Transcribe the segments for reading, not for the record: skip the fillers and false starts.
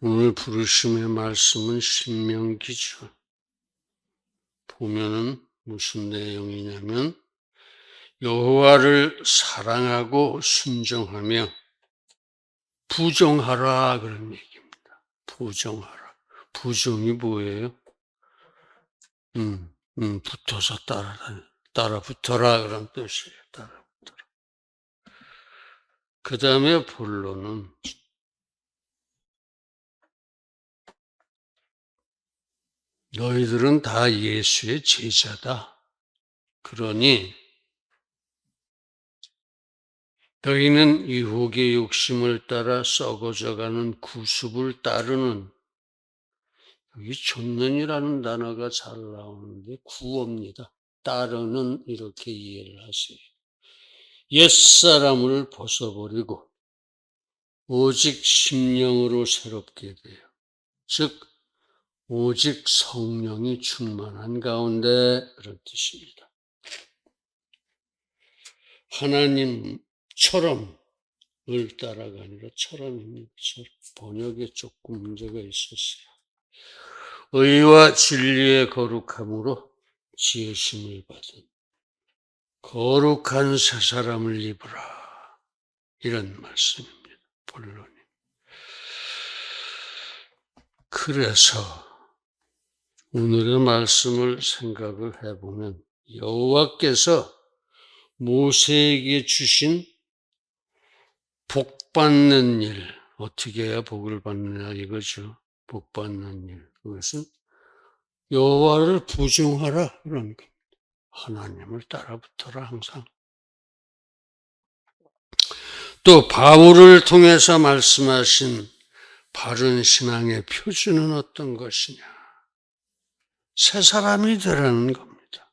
오늘 부르심의 말씀은 신명기죠. 보면은 무슨 내용이냐면 여호와를 사랑하고 순종하며 부정하라 그런 얘기입니다. 부정하라. 부정이 뭐예요? 붙어서 따라 붙어라 그런 뜻이에요. 따라 붙어라. 그 다음에 본론은 너희들은 다 예수의 제자다. 그러니 너희는 유혹의 욕심을 따라 썩어져가는 구습을 따르는, 여기 좇는이라는 단어가 잘 나오는데 구어입니다. 따르는 이렇게 이해를 하세요. 옛사람을 벗어버리고 오직 심령으로 새롭게 돼요. 즉 오직 성령이 충만한 가운데 그런 뜻입니다. 하나님처럼 을 따라가 아니라 처럼입니다. 번역에 조금 문제가 있었어요. 의와 진리의 거룩함으로 지으심을 받은 거룩한 새 사람을 입으라. 이런 말씀입니다. 본론이. 그래서 오늘의 말씀을 생각을 해보면 여호와께서 모세에게 주신 복 받는 일, 어떻게 해야 복을 받느냐 이거죠. 복 받는 일. 그것은 여호와를 부정하라 그런 겁니다. 하나님을 따라붙어라 항상. 또 바울을 통해서 말씀하신 바른 신앙의 표준은 어떤 것이냐. 새 사람이 되라는 겁니다.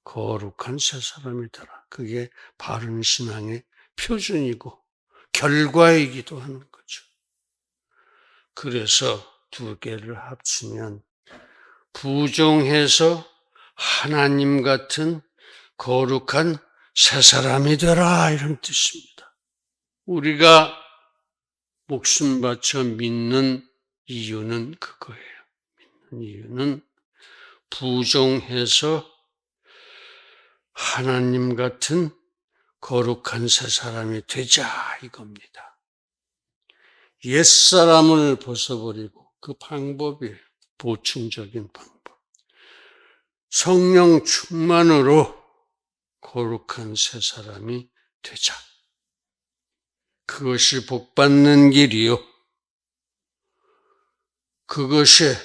거룩한 새 사람이 되라. 그게 바른 신앙의 표준이고 결과이기도 하는 거죠. 그래서 두 개를 합치면 부정해서 하나님 같은 거룩한 새 사람이 되라 이런 뜻입니다. 우리가 목숨 바쳐 믿는 이유는 그거예요. 믿는 이유는 부정해서 하나님 같은 거룩한 새 사람이 되자 이겁니다. 옛사람을 벗어버리고 그 방법이 보충적인 방법. 성령 충만으로 거룩한 새 사람이 되자. 그것이 복받는 길이요. 그것이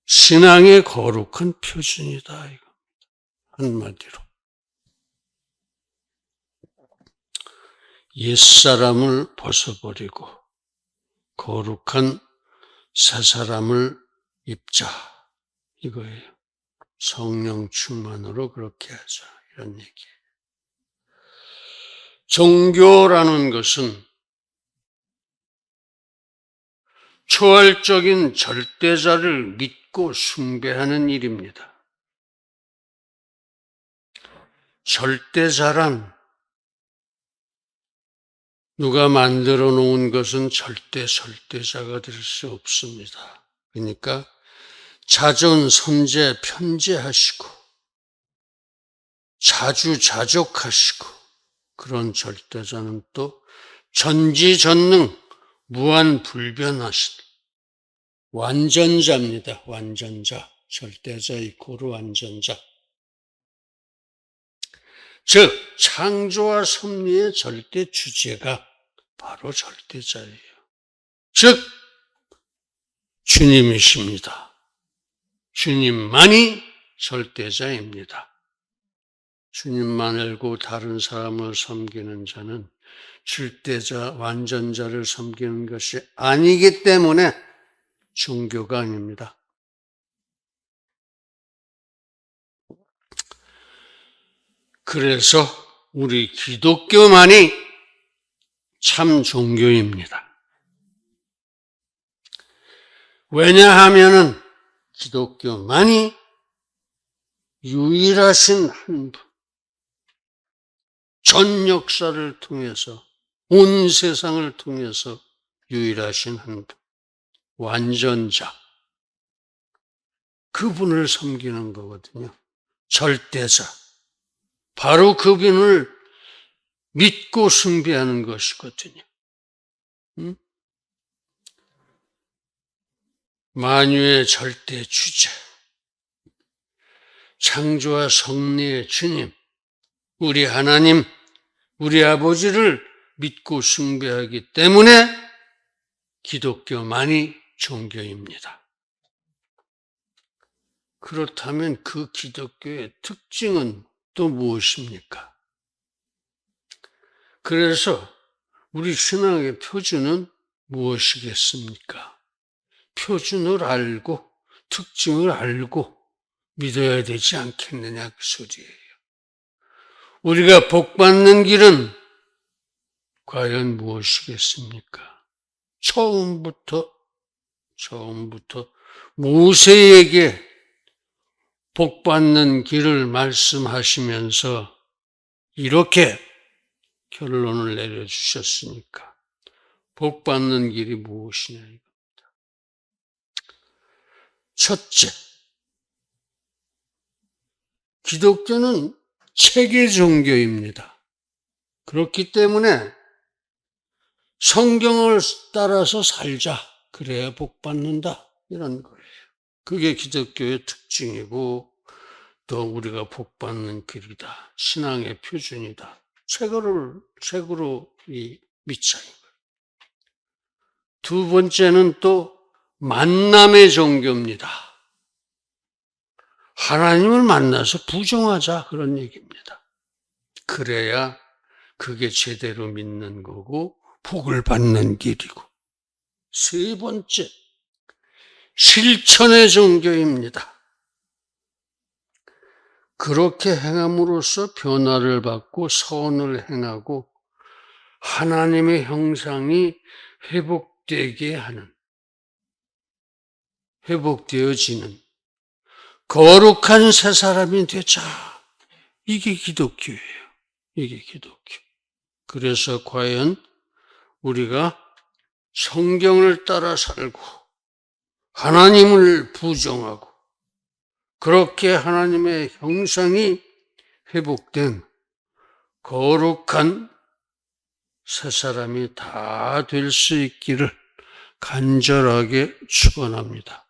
신앙의 거룩한 표준이다. 이겁니다. 한마디로. 옛사람을 벗어버리고 거룩한 새 사람을 입자. 이거예요. 성령 충만으로 그렇게 하자. 이런 얘기예요. 종교라는 것은 초월적인 절대자를 믿고 숭배하는 일입니다. 절대자란 누가 만들어 놓은 것은 절대 절대자가 될 수 없습니다. 그러니까 자존, 선제, 편제하시고 자주자족하시고 그런 절대자는 또 전지전능, 무한불변하신 완전자입니다. 완전자, 절대자 이코르 완전자. 즉 창조와 섭리의 절대 주제가 바로 절대자예요. 즉 주님이십니다. 주님만이 절대자입니다. 주님만 알고 다른 사람을 섬기는 자는 절대자, 완전자를 섬기는 것이 아니기 때문에 종교가 아닙니다. 그래서 우리 기독교만이 참 종교입니다. 왜냐하면은 기독교만이 유일하신 한 분, 전 역사를 통해서 온 세상을 통해서 유일하신 한 분, 완전자. 그분을 섬기는 거거든요. 절대자. 바로 그분을 믿고 숭배하는 것이거든요. 만유의 절대 주자, 창조와 섭리의 주님, 우리 하나님, 우리 아버지를 믿고 숭배하기 때문에 기독교만이 종교입니다. 그렇다면 그 기독교의 특징은 또 무엇입니까? 그래서 우리 신앙의 표준은 무엇이겠습니까? 표준을 알고 특징을 알고 믿어야 되지 않겠느냐 그 소리예요. 우리가 복받는 길은 과연 무엇이겠습니까? 처음부터 모세에게 복받는 길을 말씀하시면서 이렇게 결론을 내려주셨으니까 복받는 길이 무엇이냐 이겁니다. 첫째, 기독교는 체계 종교입니다. 그렇기 때문에 성경을 따라서 살자. 그래야 복받는다. 이런 거예요. 그게 기독교의 특징이고 또 우리가 복받는 길이다. 신앙의 표준이다. 책으로 이 밑창인 거예요. 두 번째는 또 만남의 종교입니다. 하나님을 만나서 부정하자 그런 얘기입니다. 그래야 그게 제대로 믿는 거고 복을 받는 길이고. 세 번째, 실천의 종교입니다. 그렇게 행함으로써 변화를 받고 선을 행하고 하나님의 형상이 회복되어지는 거룩한 새 사람이 되자. 이게 기독교예요. 이게 기독교. 그래서 과연 우리가 성경을 따라 살고 하나님을 부정하고 그렇게 하나님의 형상이 회복된 거룩한 새 사람이 다 될 수 있기를 간절하게 축원합니다.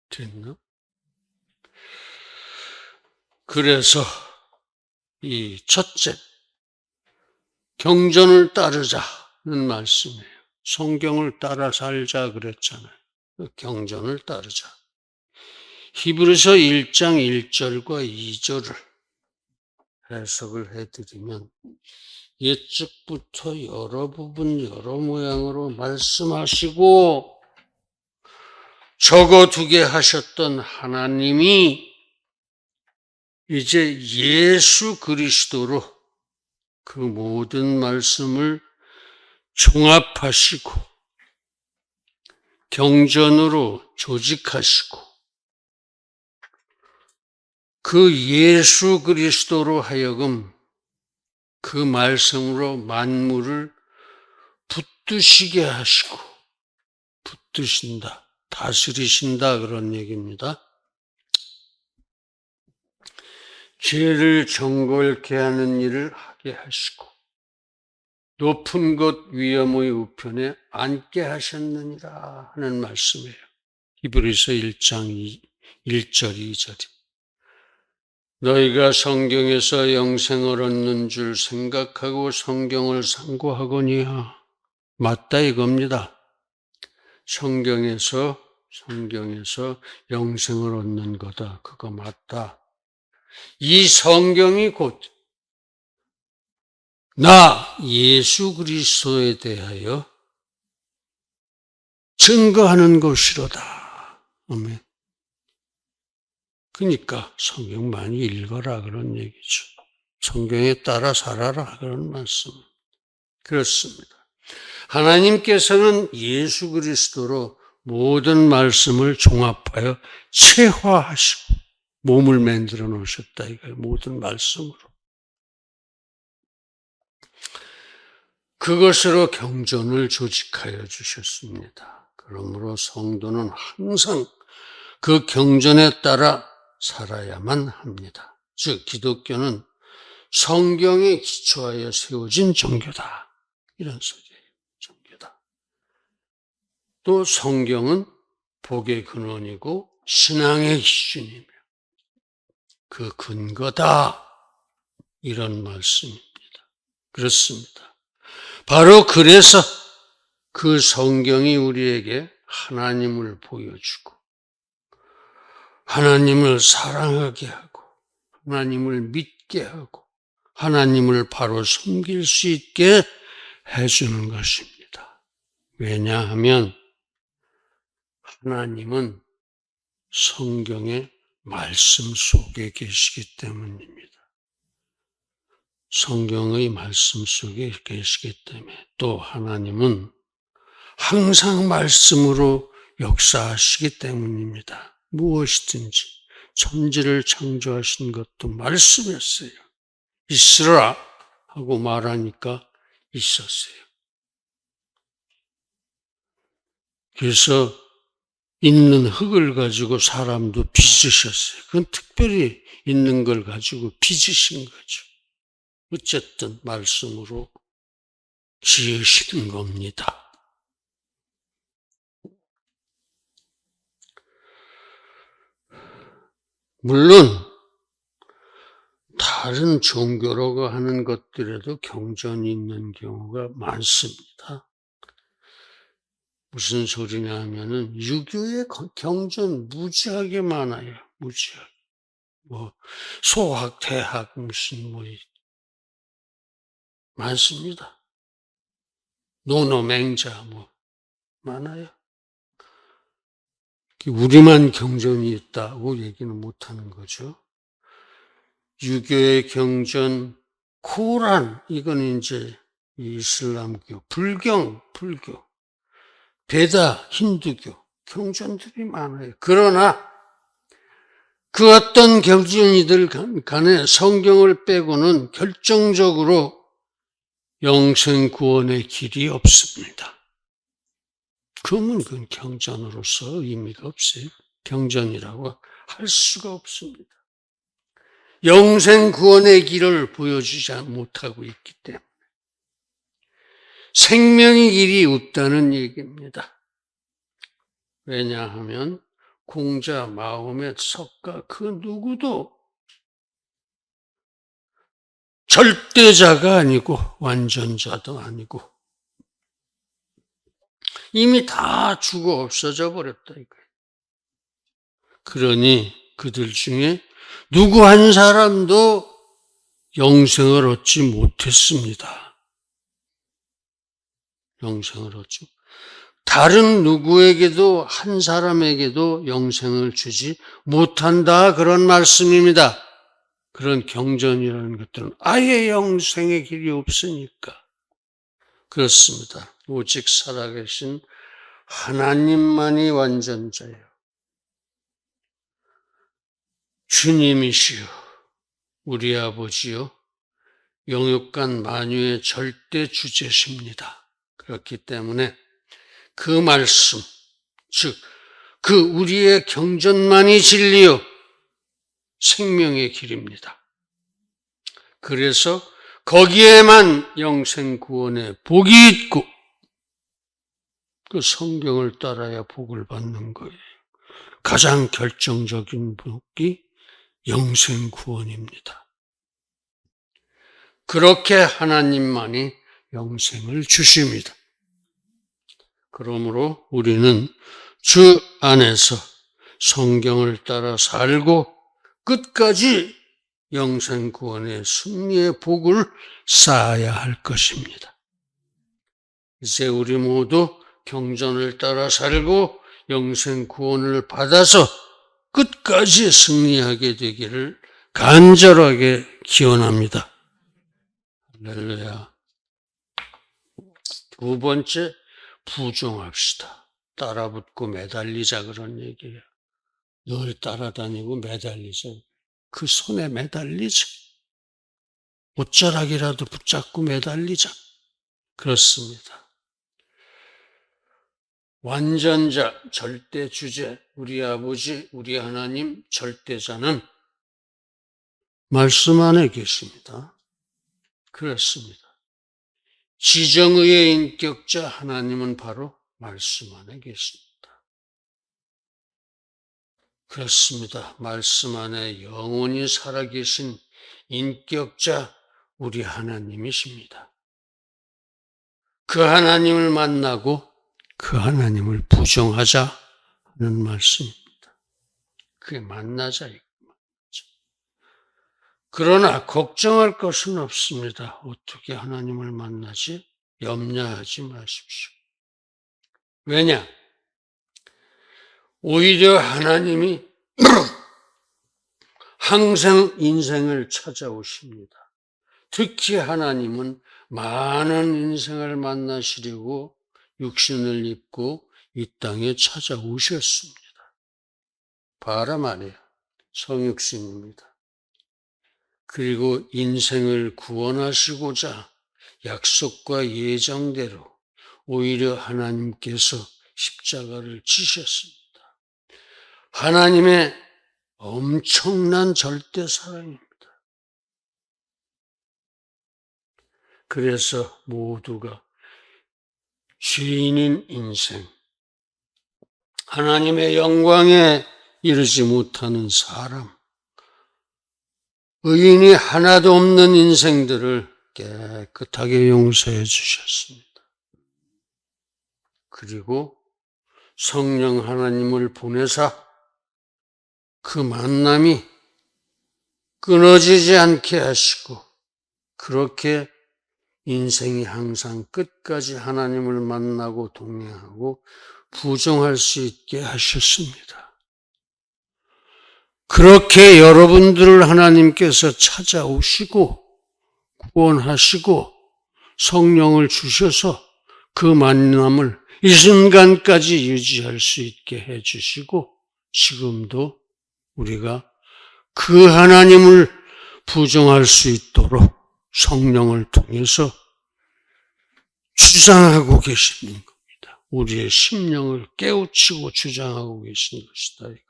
됐나? 그래서 이 첫째, 경전을 따르자는 말씀이에요. 성경을 따라 살자 그랬잖아요. 경전을 따르자. 히브리서 1장 1절과 2절을 해석을 해드리면 옛적부터 여러 부분 여러 모양으로 말씀하시고 적어두게 하셨던 하나님이 이제 예수 그리스도로 그 모든 말씀을 종합하시고 경전으로 조직하시고 그 예수 그리스도로 하여금 그 말씀으로 만물을 붙드시게 하시고 붙드신다, 다스리신다 그런 얘기입니다. 죄를 정결케 하는 일을 하게 하시고 높은 곳 위엄의 우편에 앉게 하셨느니라 하는 말씀이에요. 히브리서 1장 1절 2절이. 너희가 성경에서 영생을 얻는 줄 생각하고 성경을 상고하거니와. 맞다 이겁니다. 성경에서 영생을 얻는 거다. 그거 맞다. 이 성경이 곧 나 예수 그리스도에 대하여 증거하는 것이로다. 아멘. 그러니까 성경 많이 읽어라 그런 얘기죠. 성경에 따라 살아라 그런 말씀. 그렇습니다. 하나님께서는 예수 그리스도로 모든 말씀을 종합하여 체화하시고 몸을 만들어 놓으셨다 이거예요. 모든 말씀으로. 그것으로 경전을 조직하여 주셨습니다. 그러므로 성도는 항상 그 경전에 따라 살아야만 합니다. 즉 기독교는 성경에 기초하여 세워진 종교다. 이런 소리예요. 종교다. 또 성경은 복의 근원이고 신앙의 기준이며 그 근거다. 이런 말씀입니다. 그렇습니다. 바로 그래서 그 성경이 우리에게 하나님을 보여주고 하나님을 사랑하게 하고 하나님을 믿게 하고 하나님을 바로 섬길 수 있게 해주는 것입니다. 왜냐하면 하나님은 성경의 말씀 속에 계시기 때문입니다. 성경의 말씀 속에 계시기 때문에 또 하나님은 항상 말씀으로 역사하시기 때문입니다. 무엇이든지 천지를 창조하신 것도 말씀이었어요. 있으라 하고 말하니까 있었어요. 그래서 있는 흙을 가지고 사람도 빚으셨어요. 그건 특별히 있는 걸 가지고 빚으신 거죠. 어쨌든 말씀으로 지으시는 겁니다. 물론 다른 종교라고 하는 것들에도 경전이 있는 경우가 많습니다. 무슨 소리냐 하면은 유교의 경전 무지하게 많아요. 무지하게. 소학, 대학 무슨 많습니다. 노노맹자 많아요. 우리만 경전이 있다고 얘기는 못하는 거죠. 유교의 경전, 코란, 이건 이제 이슬람교, 불교, 베다, 힌두교, 경전들이 많아요. 그러나 그 어떤 경전이들 간에 성경을 빼고는 결정적으로 영생 구원의 길이 없습니다. 그러면 그건 경전으로서 의미가 없어요. 경전이라고 할 수가 없습니다. 영생 구원의 길을 보여주지 못하고 있기 때문에 생명의 길이 없다는 얘기입니다. 왜냐하면 공자 마음의 석가 그 누구도 절대자가 아니고 완전자도 아니고 이미 다 죽어 없어져 버렸다 이거예요. 그러니 그들 중에 누구 한 사람도 영생을 얻지 못했습니다. 영생을 얻지. 다른 누구에게도 한 사람에게도 영생을 주지 못한다 그런 말씀입니다. 그런 경전이라는 것들은 아예 영생의 길이 없으니까 그렇습니다. 오직 살아계신 하나님만이 완전자예요. 주님이시요 우리 아버지요 영육간 만유의 절대 주제십니다. 그렇기 때문에 그 말씀, 즉 그 우리의 경전만이 진리요 생명의 길입니다. 그래서 거기에만 영생 구원의 복이 있고 그 성경을 따라야 복을 받는 거예요. 가장 결정적인 복이 영생 구원입니다. 그렇게 하나님만이 영생을 주십니다. 그러므로 우리는 주 안에서 성경을 따라 살고 끝까지 영생 구원의 승리의 복을 쌓아야 할 것입니다. 이제 우리 모두 경전을 따라 살고 영생 구원을 받아서 끝까지 승리하게 되기를 간절하게 기원합니다. 할렐루야. 두 번째, 부종합시다. 따라붙고 매달리자 그런 얘기예요. 늘 따라다니고 매달리죠. 그 손에 매달리자. 옷자락이라도 붙잡고 매달리자. 그렇습니다. 완전자, 절대 주제, 우리 아버지, 우리 하나님, 절대자는 말씀 안에 계십니다. 그렇습니다. 지정의의 인격자 하나님은 바로 말씀 안에 계십니다. 그렇습니다. 말씀 안에 영원히 살아계신 인격자 우리 하나님이십니다. 그 하나님을 만나고 그 하나님을 부정하자 하는 말씀입니다. 그게 만나자. 그러나 걱정할 것은 없습니다. 어떻게 하나님을 만나지? 염려하지 마십시오. 왜냐? 오히려 하나님이 항상 인생을 찾아오십니다. 특히 하나님은 많은 인생을 만나시려고 육신을 입고 이 땅에 찾아오셨습니다. 봐라 말이에요. 성육신입니다. 그리고 인생을 구원하시고자 약속과 예정대로 오히려 하나님께서 십자가를 지셨습니다. 하나님의 엄청난 절대 사랑입니다. 그래서 모두가 죄인인 인생, 하나님의 영광에 이르지 못하는 사람, 의인이 하나도 없는 인생들을 깨끗하게 용서해 주셨습니다. 그리고 성령 하나님을 보내사 그 만남이 끊어지지 않게 하시고 그렇게 인생이 항상 끝까지 하나님을 만나고 동행하고 부정할 수 있게 하셨습니다. 그렇게 여러분들을 하나님께서 찾아오시고 구원하시고 성령을 주셔서 그 만남을 이 순간까지 유지할 수 있게 해주시고 지금도 우리가 그 하나님을 부정할 수 있도록 성령을 통해서 주장하고 계시는 겁니다. 우리의 심령을 깨우치고 주장하고 계신 것이다 이거예요.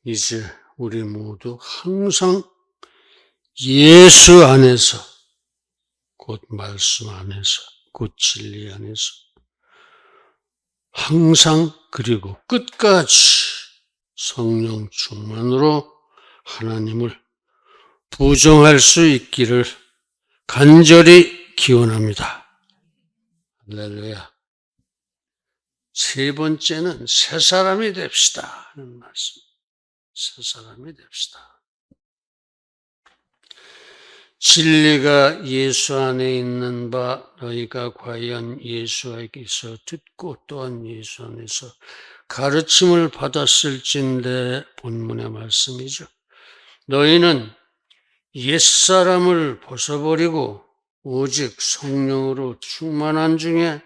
이제 우리 모두 항상 예수 안에서, 곧 말씀 안에서, 곧 진리 안에서 항상 그리고 끝까지 성령 충만으로 하나님을 부정할 수 있기를 간절히 기원합니다. 할렐루야. 세 번째는 새 사람이 됩시다 하는 말씀. 새 사람이 됩시다. 진리가 예수 안에 있는 바 너희가 과연 예수에게서 듣고 또한 예수 안에서 가르침을 받았을진데 본문의 말씀이죠. 너희는 옛사람을 벗어버리고 오직 성령으로 충만한 중에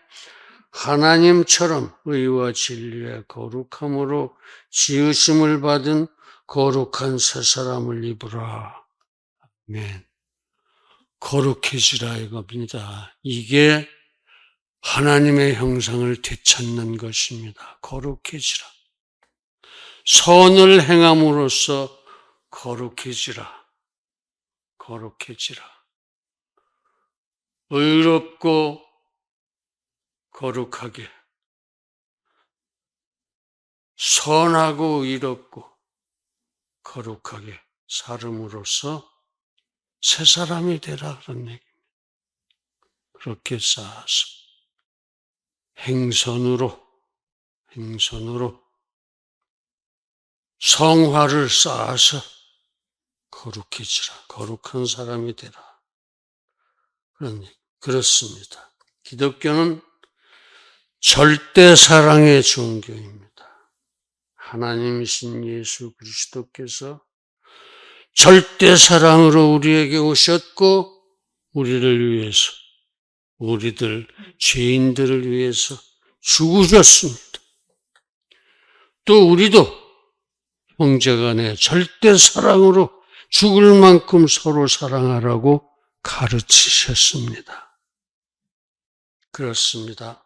하나님처럼 의와 진리의 거룩함으로 지으심을 받은 거룩한 새 사람을 입으라. 아멘. 거룩해지라 이겁니다. 이게 하나님의 형상을 되찾는 것입니다. 거룩해지라. 선을 행함으로써 거룩해지라. 거룩해지라. 의롭고 거룩하게, 선하고 의롭고 거룩하게 살음으로써 새 사람이 되라 그런 얘기입니다. 그렇게 쌓아서 행선으로 성화를 쌓아서 거룩해지라. 거룩한 사람이 되라. 그런 얘기. 그렇습니다. 기독교는 절대 사랑의 종교입니다. 하나님이신 예수 그리스도께서 절대 사랑으로 우리에게 오셨고 우리를 위해서 우리들 죄인들을 위해서 죽으셨습니다. 또 우리도 형제간의 절대 사랑으로 죽을 만큼 서로 사랑하라고 가르치셨습니다. 그렇습니다.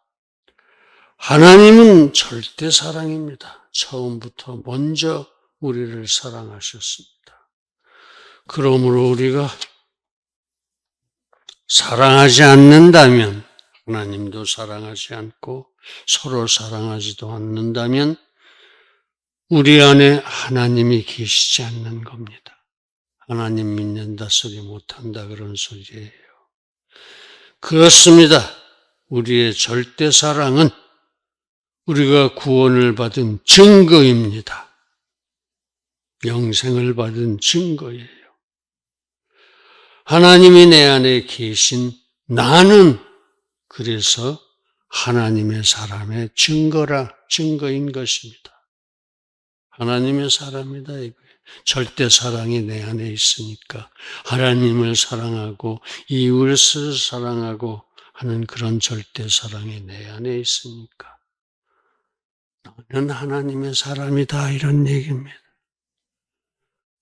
하나님은 절대 사랑입니다. 처음부터 먼저 우리를 사랑하셨습니다. 그러므로 우리가 사랑하지 않는다면, 하나님도 사랑하지 않고 서로 사랑하지도 않는다면 우리 안에 하나님이 계시지 않는 겁니다. 하나님 믿는다 소리 못한다 그런 소리예요. 그렇습니다. 우리의 절대 사랑은 우리가 구원을 받은 증거입니다. 영생을 받은 증거예요. 하나님이 내 안에 계신 나는 그래서 하나님의 사람의 증거인 것입니다. 하나님의 사람이다 이거예요. 절대 사랑이 내 안에 있으니까 하나님을 사랑하고 이웃을 사랑하고 하는 그런 절대 사랑이 내 안에 있으니까 나는 하나님의 사람이다 이런 얘기입니다.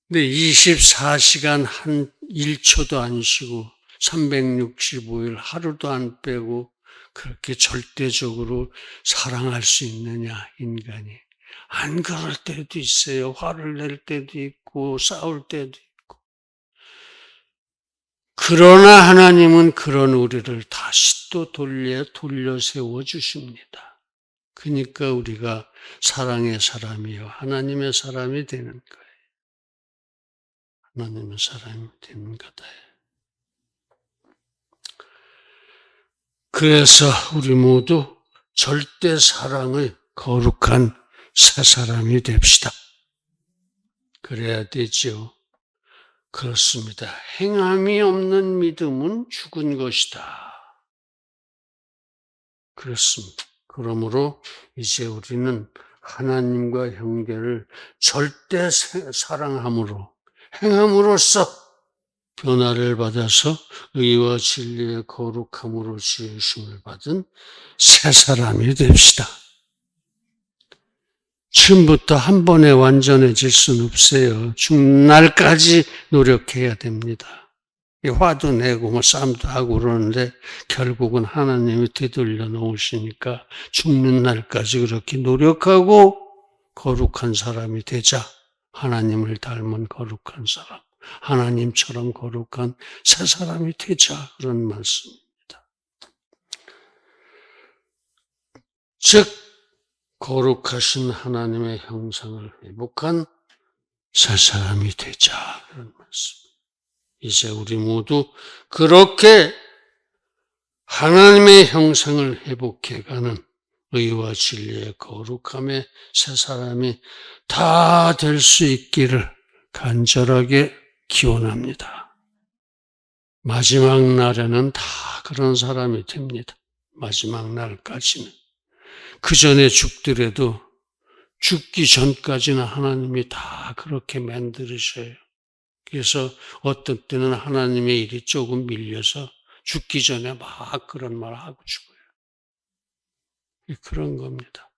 근데 24시간 한 1초도 안 쉬고 365일 하루도 안 빼고 그렇게 절대적으로 사랑할 수 있느냐 인간이. 안 그럴 때도 있어요. 화를 낼 때도 있고 싸울 때도 있고. 그러나 하나님은 그런 우리를 다시 또 돌려 세워주십니다. 그러니까 우리가 사랑의 사람이요 하나님의 사람이 되는 거예요. 하나님의 사람이 되는 거다. 그래서 우리 모두 절대 사랑의 거룩한 새 사람이 됩시다. 그래야 되지요. 그렇습니다. 행함이 없는 믿음은 죽은 것이다. 그렇습니다. 그러므로 이제 우리는 하나님과 형제를 절대 사랑함으로 행함으로써 변화를 받아서 의와 진리의 거룩함으로 지으심을 받은 새 사람이 됩시다. 처음부터 한 번에 완전해질 수는 없어요. 죽는 날까지 노력해야 됩니다. 화도 내고 싸움도 하고 그러는데 결국은 하나님이 되돌려 놓으시니까 죽는 날까지 그렇게 노력하고 거룩한 사람이 되자. 하나님을 닮은 거룩한 사람, 하나님처럼 거룩한 새 사람이 되자 그런 말씀입니다. 즉 거룩하신 하나님의 형상을 회복한 새 사람이 되자 그런 말씀. 이제 우리 모두 그렇게 하나님의 형상을 회복해가는 의와 진리의 거룩함의 새 사람이 다 될 수 있기를 간절하게 기원합니다. 마지막 날에는 다 그런 사람이 됩니다. 마지막 날까지는. 그 전에 죽더라도 죽기 전까지는 하나님이 다 그렇게 만들으셔요. 그래서 어떤 때는 하나님의 일이 조금 밀려서 죽기 전에 막 그런 말 하고 죽어요. 그런 겁니다.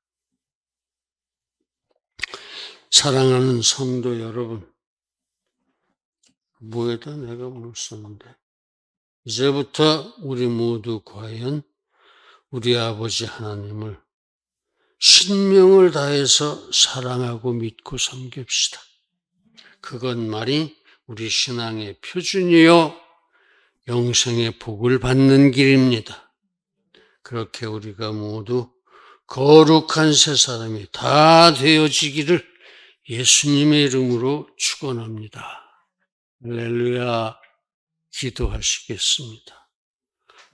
사랑하는 성도 여러분, 뭐에다 내가 못 썼는데 이제부터 우리 모두 과연 우리 아버지 하나님을 신명을 다해서 사랑하고 믿고 섬깁시다. 그것만이 우리 신앙의 표준이요 영생의 복을 받는 길입니다. 그렇게 우리가 모두 거룩한 새 사람이 다 되어지기를 예수님의 이름으로 축원합니다. 할렐루야. 기도하시겠습니다.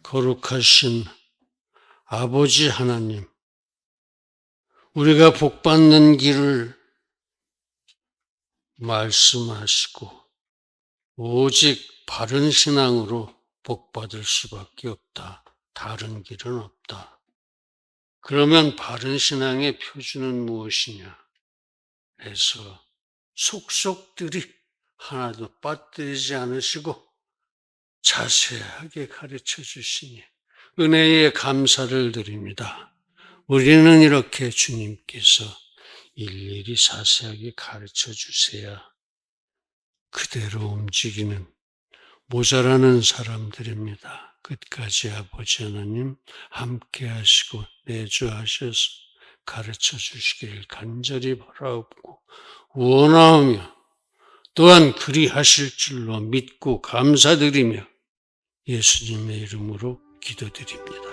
거룩하신 아버지 하나님, 우리가 복받는 길을 말씀하시고 오직 바른 신앙으로 복받을 수밖에 없다. 다른 길은 없다. 그러면 바른 신앙의 표준은 무엇이냐 해서 속속들이 하나도 빠뜨리지 않으시고 자세하게 가르쳐 주시니 은혜에 감사를 드립니다. 우리는 이렇게 주님께서 일일이 자세하게 가르쳐 주셔야 그대로 움직이는 모자라는 사람들입니다. 끝까지 아버지 하나님 함께 하시고 내주하셔서 가르쳐 주시기를 간절히 바라옵고 원하오며 또한 그리하실 줄로 믿고 감사드리며 예수님의 이름으로 기도드립니다.